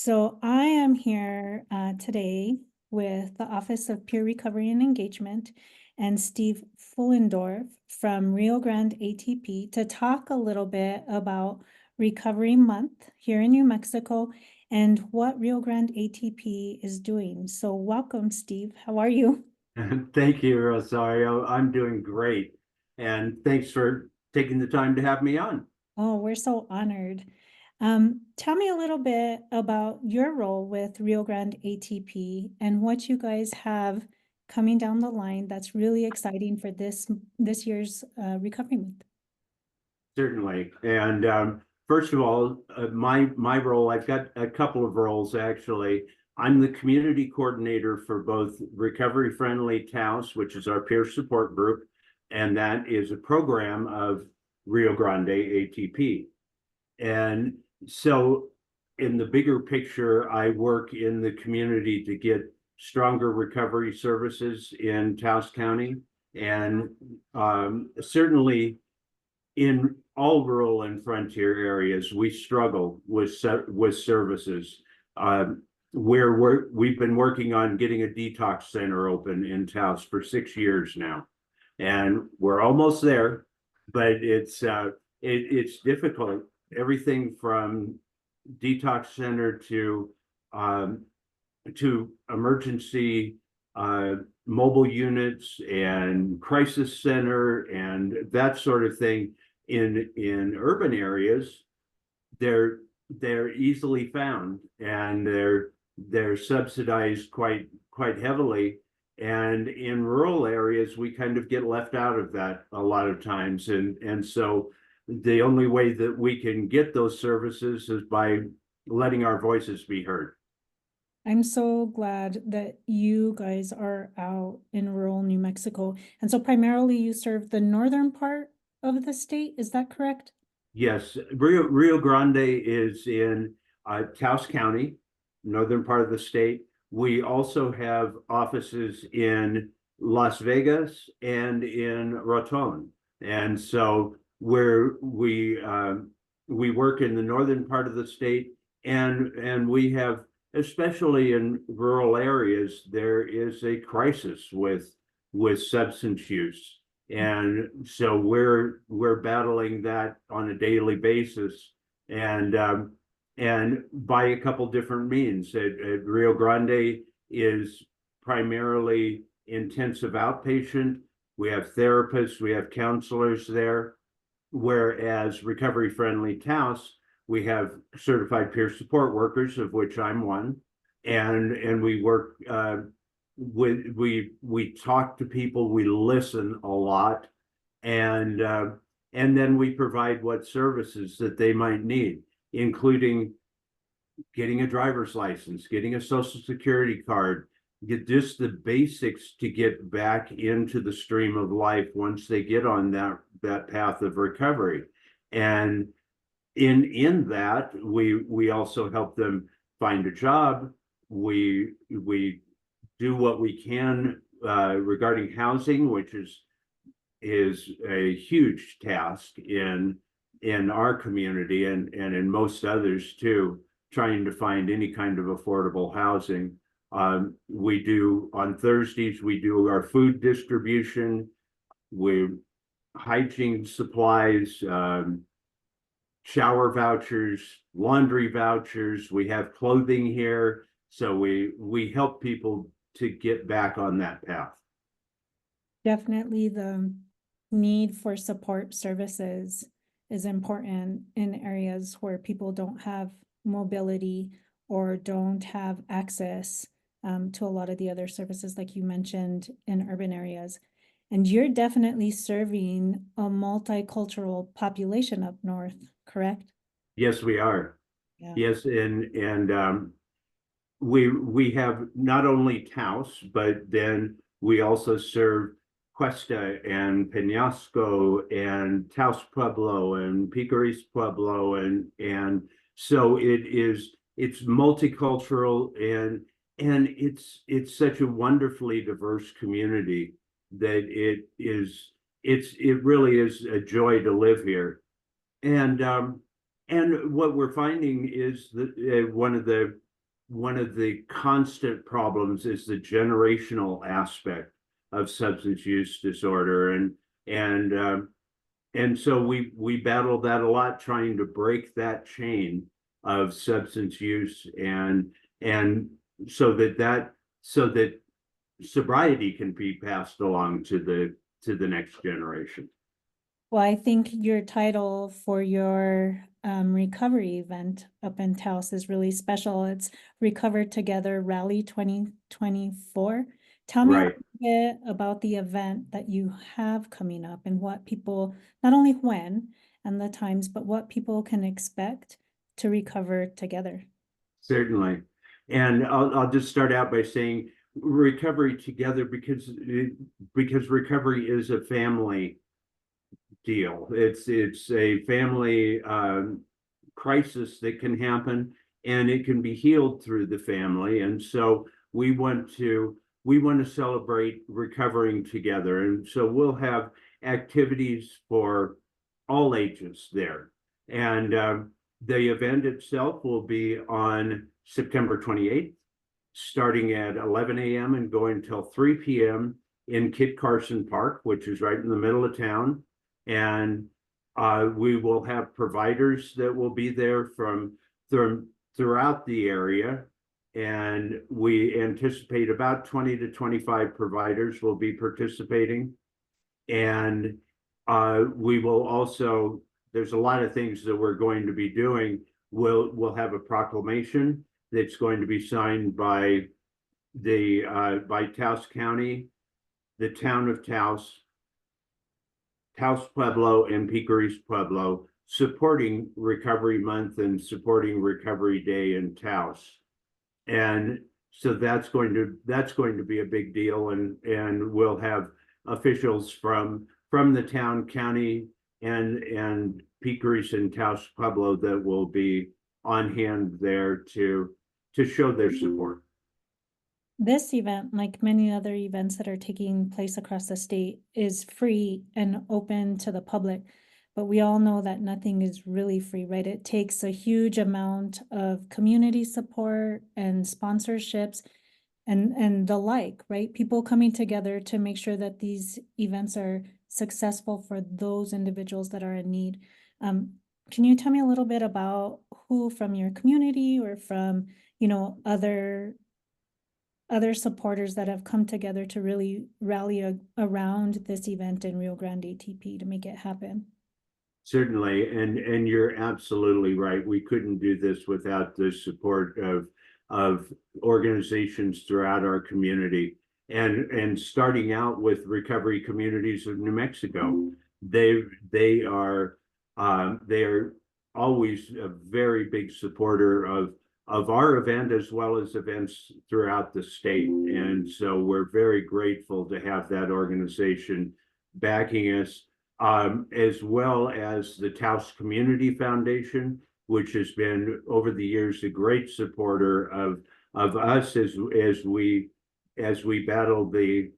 So I am here today with the Office of Peer Recovery and Engagement and Steve Fuhlendorf from Rio Grande ATP to talk a little bit about Recovery Month here in New Mexico and what Rio Grande ATP is doing. So welcome, Steve. How are you? Thank you, Rosario. I'm doing great. And thanks for taking the time to have me on. Oh, we're so honored. Tell me a little bit about your role with Rio Grande ATP and what you guys have coming down the line that's really exciting for this year's Recovery Month. Certainly. And first of all, my role, I've got a couple of roles actually. I'm the community coordinator for both Recovery Friendly Taos, which is our peer support group, and that is a program of Rio Grande ATP. And so in the bigger picture, I work in the community to get stronger recovery services in Taos County. And certainly in all rural and frontier areas, we struggle with services. We've been working on getting a detox center open in Taos for 6 years now, and we're almost there, but it's difficult. Everything from detox center to emergency mobile units and crisis center and that sort of thing in urban areas, they're easily found, and they're subsidized quite heavily. And in rural areas, we kind of get left out of that a lot of times. And so the only way that we can get those services is by letting our voices be heard. I'm so glad that you guys are out in rural New Mexico. And so primarily you serve the northern part of the state, is that correct? Yes, Rio Grande is in Taos County, northern part of the state. We also have offices in Las Vegas and in Raton. And so we work in the northern part of the state, and we have, especially in rural areas, there is a crisis with substance use. And so we're battling that on a daily basis, and by a couple different means. At Rio Grande is primarily intensive outpatient. We have therapists, we have counselors there, whereas Recovery Friendly Taos, we have certified peer support workers, of which I'm one, and we work we talk to people, we listen a lot, and then we provide what services that they might need, including getting a driver's license, getting a social security card, get just the basics to get back into the stream of life once they get on that path of recovery. And in that, we also help them find a job. We do what we can regarding housing, which is a huge task in our community and in most others too, trying to find any kind of affordable housing. We do, on Thursdays, we do our food distribution, hygiene supplies, shower vouchers, laundry vouchers. We have clothing here. So we help people to get back on that path. Definitely the need for support services is important in areas where people don't have mobility or don't have access to a lot of the other services, like you mentioned, in urban areas. And you're definitely serving a multicultural population up north, correct? Yes, we are. Yeah. Yes, and we have not only Taos, but then we also serve Cuesta and Penasco and Taos Pueblo and Picaris Pueblo, and so it's multicultural, and it's such a wonderfully diverse community that it really is a joy to live here. And what we're finding is that one of the the constant problems is the generational aspect of substance use disorder, and so we battled that a lot, trying to break that chain of substance use, and so that sobriety can be passed along to the next generation. Well, I think your title for your recovery event up in Taos is really special. It's Recover Together Rally 2024. Tell me a Right. little bit about the event that you have coming up and what people, not only when and the times, but what people can expect to recover together. Certainly. And I'll just start out by saying recovery together, because recovery is a family deal. It's a family crisis that can happen, and it can be healed through the family. And so we want to celebrate recovering together. And so we'll have activities for all ages there. And the event itself will be on September 28th, starting at 11 a.m. and going till 3 p.m. in Kit Carson Park, which is right in the middle of town. And we will have providers that will be there from throughout the area. And we anticipate about 20 to 25 providers will be participating. And we will also, there's a lot of things that we're going to be doing. We'll have a proclamation that's going to be signed by by Taos County, the town of Taos, Taos Pueblo, and Picoris Pueblo, supporting Recovery Month and supporting Recovery Day in Taos. And so that's going to be a big deal, and we'll have officials from the town, county, and Picoris and Taos Pueblo that will be on hand there to show their support. This event, like many other events that are taking place across the state, is free and open to the public. But we all know that nothing is really free, right? It takes a huge amount of community support and sponsorships and the like, right? People coming together to make sure that these events are successful for those individuals that are in need. Can you tell me a little bit about who from your community or from, other supporters that have come together to really rally around this event in Rio Grande ATP to make it happen? Certainly, and you're absolutely right. We couldn't do this without the support of organizations throughout our community. And starting out with Recovery Communities of New Mexico, they are always a very big supporter of our event, as well as events throughout the state. And so we're very grateful to have that organization backing us, as well as the Taos Community Foundation, which has been over the years a great supporter of us as we battle the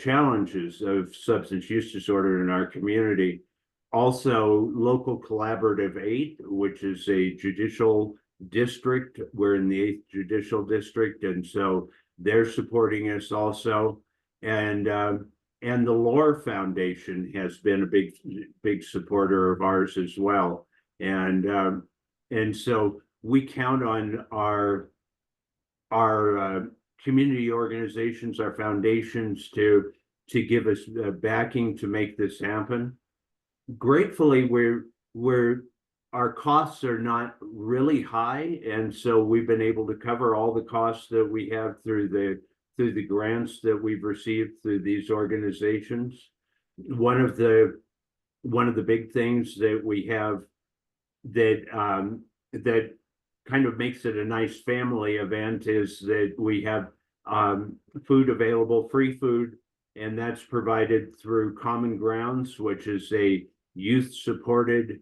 challenges of substance use disorder in our community. Also, Local Collaborative 8, which is a judicial district. We're in the 8th Judicial District, and so they're supporting us also. And the Lore Foundation has been a big supporter of ours as well. And so we count on our community organizations, our foundations, to give us backing to make this happen. Gratefully, our costs are not really high, and so we've been able to cover all the costs that we have through the grants that we've received through these organizations. One of the big things that we have that kind of makes it a nice family event is that we have food available, free food, and that's provided through Common Grounds, which is a youth-supported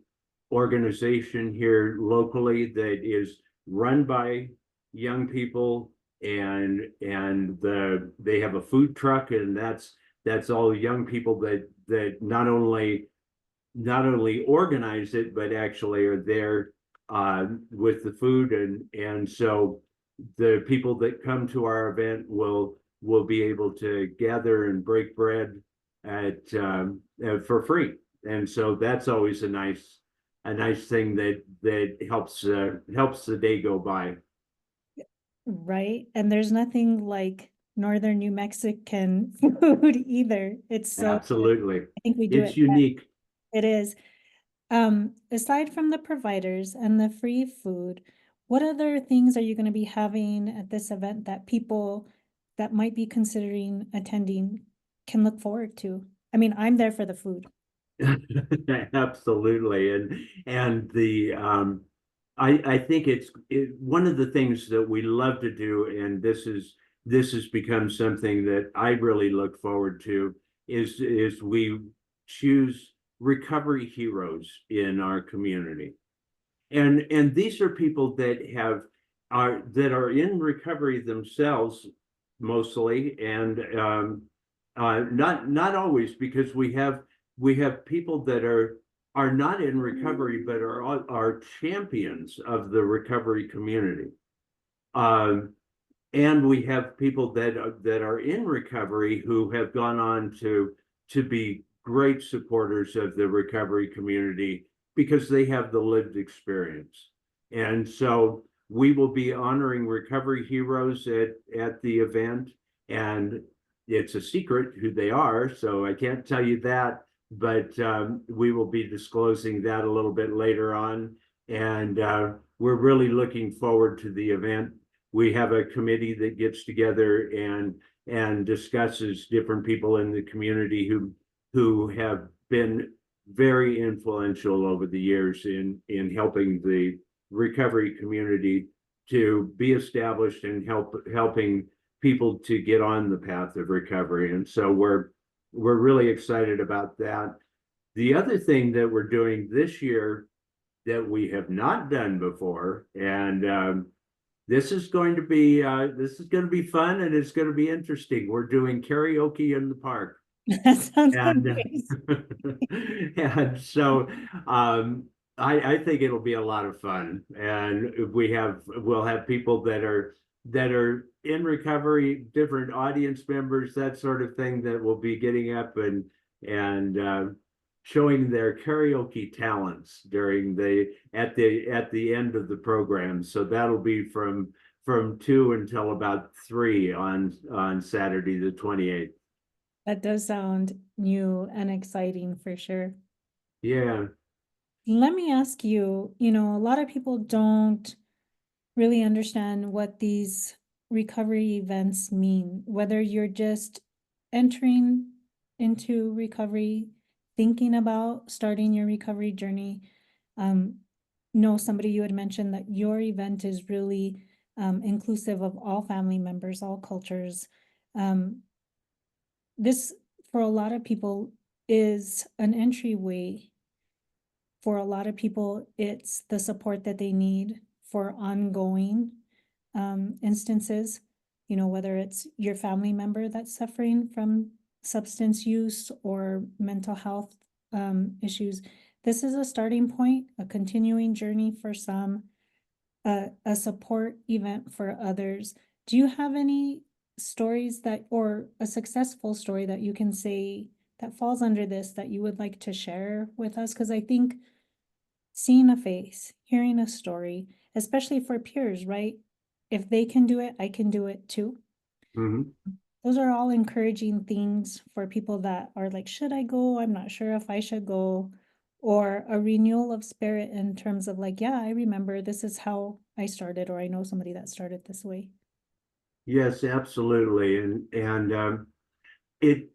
organization here locally that is run by young people, and they have a food truck, and that's all young people that not only organize it, but actually are there with the food, and so the people that come to our event will be able to gather and break bread at for free, and so that's always a nice thing that helps the day go by. Right? And there's nothing like Northern New Mexican food either. It's so good. Absolutely, I think we do it's it best. unique. It is. Aside from the providers and the free food, what other things are you going to be having at this event that people that might be considering attending can look forward to? I mean, I'm there for the food. Absolutely, and the I think one of the things that we love to do, and this has become something that I really look forward to, is we choose recovery heroes in our community, and these are people that are in recovery themselves mostly, and not always, because we have people that are not in recovery but are champions of the recovery community. Um, and we have people that are in recovery who have gone on to be great supporters of the recovery community because they have the lived experience. And so we will be honoring recovery heroes at the event, and it's a secret who they are, so I can't tell you that, but we will be disclosing that a little bit later on. And we're really looking forward to the event. We have a committee that gets together and discusses different people in the community who have been very influential over the years in helping the recovery community to be established and helping people to get on the path of recovery. And so we're really excited about that. The other thing that we're doing this year that we have not done before, and this is going to be fun, and it's going to be interesting. We're doing karaoke in the park. That sounds And amazing. and so I think it'll be a lot of fun. And we'll have people that are in recovery, different audience members, that sort of thing, that will be getting up and showing their karaoke talents during at the end of the program. So that'll be from 2 until about 3 on Saturday the 28th. That does sound new and exciting for sure. Yeah. Let me ask you, a lot of people don't really understand what these recovery events mean, whether you're just entering into recovery, thinking about starting your recovery journey. Know somebody you had mentioned that your event is really inclusive of all family members, all cultures. This, for a lot of people, is an entryway. For a lot of people, it's the support that they need for ongoing instances, whether it's your family member that's suffering from substance use or mental health issues. This is a starting point, a continuing journey for some, a support event for others. Do you have any stories or a successful story that you can say that falls under this that you would like to share with us? Because I think seeing a face, hearing a story, especially for peers, right? If they can do it, I can do it too. Mm-hmm. Those are all encouraging things for people that are like, should I go? I'm not sure if I should go. Or a renewal of spirit in terms of like, yeah, I remember this is how I started, or I know somebody that started this way. Yes, absolutely. And it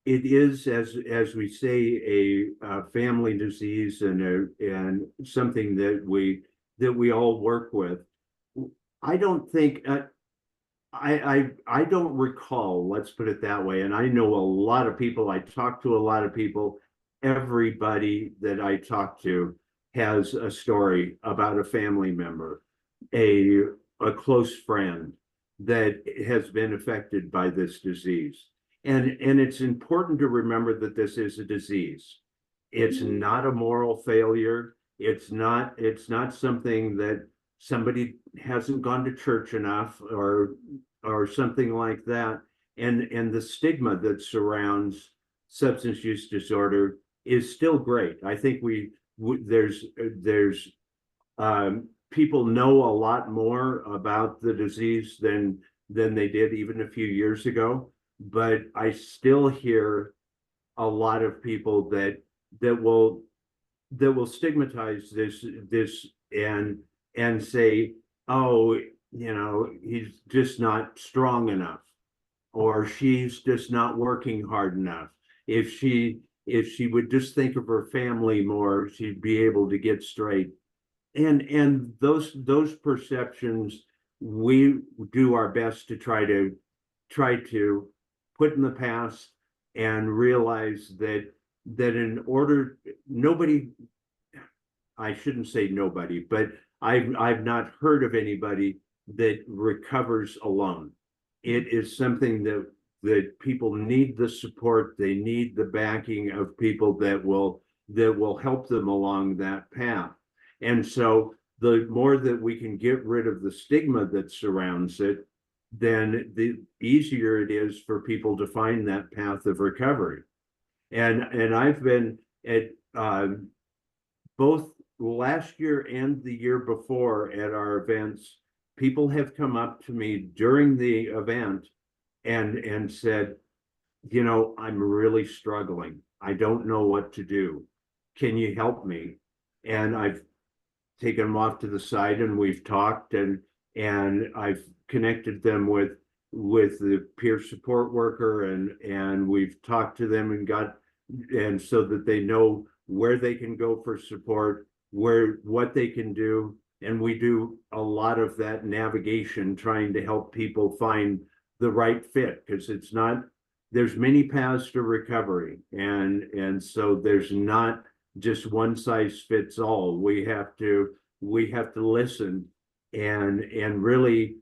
it is, as we say, a family disease, and something that we all work with. I don't think I don't recall, let's put it that way. And I know a lot of people, I talk to a lot of people. Everybody that I talk to has a story about a family member, a close friend that has been affected by this disease. And it's important to remember that this is a disease. It's not a moral failure. It's not something that somebody hasn't gone to church enough or something like that. And the stigma that surrounds substance use disorder is still great. I think there's people know a lot more about the disease than they did even a few years ago. But I still hear a lot of people that will stigmatize this and say, oh, he's just not strong enough, or she's just not working hard enough. If she would just think of her family more, she'd be able to get straight. And those perceptions, we do our best to try to put in the past and realize that in order, nobody, I shouldn't say nobody, but I've not heard of anybody that recovers alone. It is something that people need the support, they need the backing of people that will help them along that path. And so the more that we can get rid of the stigma that surrounds it, then the easier it is for people to find that path of recovery. And I've been at both last year and the year before at our events, people have come up to me during the event and said, I'm really struggling. I don't know what to do. Can you help me? And I've taken them off to the side and we've talked, and I've connected them with the peer support worker, and we've talked to them and so that they know where they can go for support, what they can do. And we do a lot of that navigation, trying to help people find the right fit, because there's many paths to recovery, and so there's not just one size fits all. We have to listen and really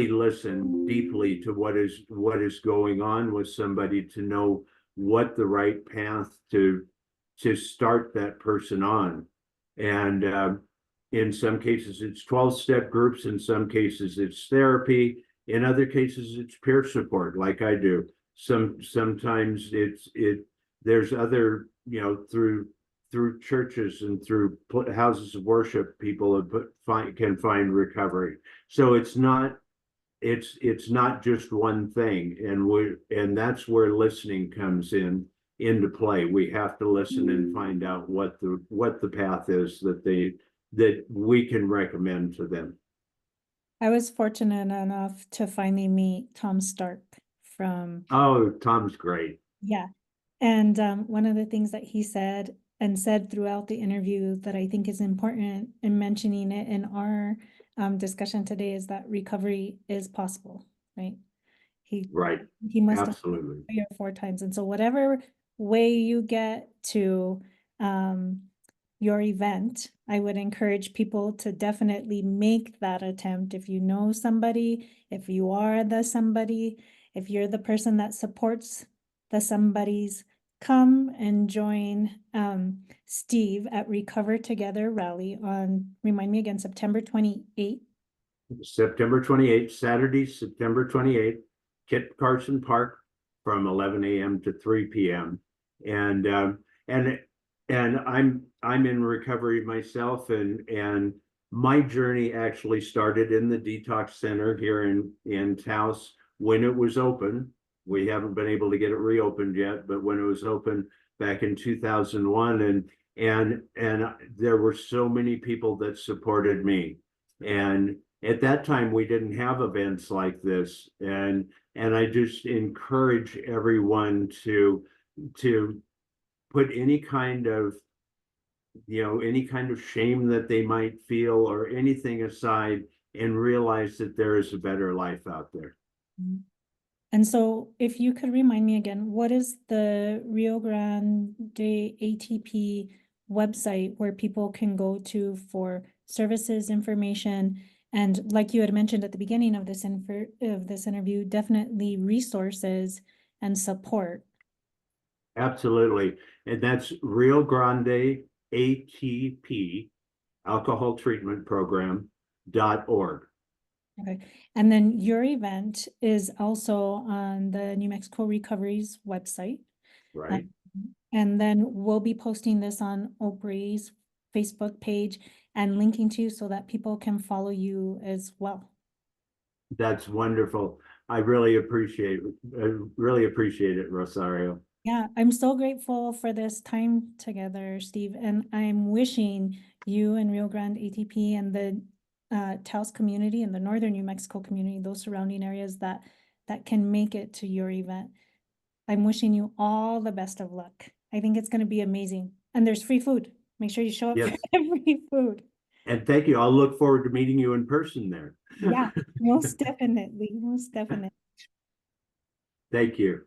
listen deeply to what is going on with somebody, to know what the right path to start that person on. And in some cases it's 12-step groups, in some cases it's therapy, in other cases it's peer support like I do. Sometimes there's other, through churches and through houses of worship, people can find recovery. So it's not just one thing, and that's where listening comes into play. We have to listen and find out what the path is that we can recommend to them. I was fortunate enough to finally meet Tom Stark from. Oh, Tom's great. Yeah. And one of the things that he said throughout the interview that I think is important in mentioning it in our discussion today is that recovery is possible, right? He must Absolutely. have 3 or 4 times. And so whatever way you get to your event, I would encourage people to definitely make that attempt. If you know somebody, if you are the somebody, if you're the person that supports the somebodies, come and join Steve at Recover Together Rally on, remind me again, September 28th. September 28th, Saturday, September 28th, Kit Carson Park, from 11 a.m. to 3 p.m. And I'm in recovery myself, and my journey actually started in the detox center here in Taos when it was open. We haven't been able to get it reopened yet, but when it was open back in 2001, and there were so many people that supported me. And at that time we didn't have events like this, and I just encourage everyone to put any kind of shame that they might feel or anything aside, and realize that there is a better life out there. And so if you could remind me again, what is the Rio Grande ATP website where people can go to for services, information, and like you had mentioned at the beginning of this interview, definitely resources and support? Absolutely. And that's Rio Grande ATP, alcohol treatment program.org. Okay, and then your event is also on the New Mexico Recovery's website. Right. And then we'll be posting this on Opry's Facebook page and linking to you so that people can follow you as well. That's wonderful. I really appreciate it, Rosario. Yeah, I'm so grateful for this time together, Steve, and I'm wishing you and Rio Grande ATP and the Taos community and the northern New Mexico community, those surrounding areas that can make it to your event. I'm wishing you all the best of luck. I think it's going to be amazing. And there's free food. Make sure you show up for Yes. free food. And thank you. I'll look forward to meeting you in person there. Yeah, most definitely. Most definitely. Thank you.